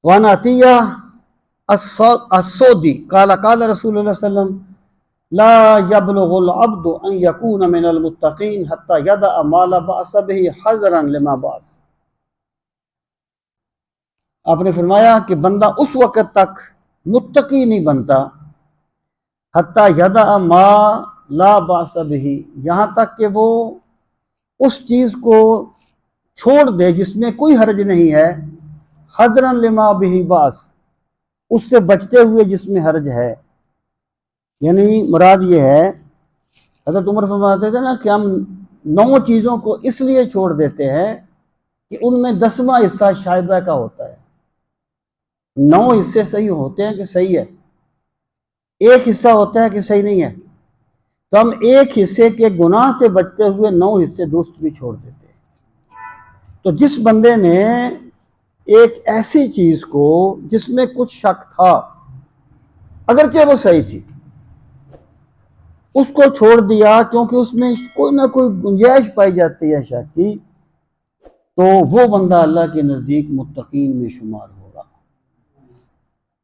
وعن عطیہ السودی قال قال رسول اللہ صلی اللہ علیہ وسلم لا يبلغ العبد ان يكون من المتقین حتى يدع ما لا بأس به حذرا لما بعث۔ آپ نے فرمایا کہ بندہ اس وقت تک متقی نہیں بنتا حتی یدع ما لا بأس به، یہاں تک کہ وہ اس چیز کو چھوڑ دے جس میں کوئی حرج نہیں ہے، حذرا لما به بأس، اس سے بچتے ہوئے جس میں حرج ہے۔ یعنی مراد یہ ہے، حضرت عمر فرماتے تھے نا کہ ہم 9 چیزوں کو اس لیے چھوڑ دیتے ہیں کہ ان میں 10واں حصہ شائبہ کا ہوتا ہے۔ 9 حصے صحیح ہوتے ہیں کہ صحیح ہے، ایک حصہ ہوتا ہے کہ صحیح نہیں ہے، تو ہم ایک حصے کے گناہ سے بچتے ہوئے 9 حصے درست بھی چھوڑ دیتے ہیں۔ تو جس بندے نے ایک ایسی چیز کو جس میں کچھ شک تھا، اگرچہ وہ صحیح تھی، اس کو چھوڑ دیا کیونکہ اس میں کوئی نہ کوئی گنجائش پائی جاتی ہے شک کی، تو وہ بندہ اللہ کے نزدیک متقین میں شمار ہو۔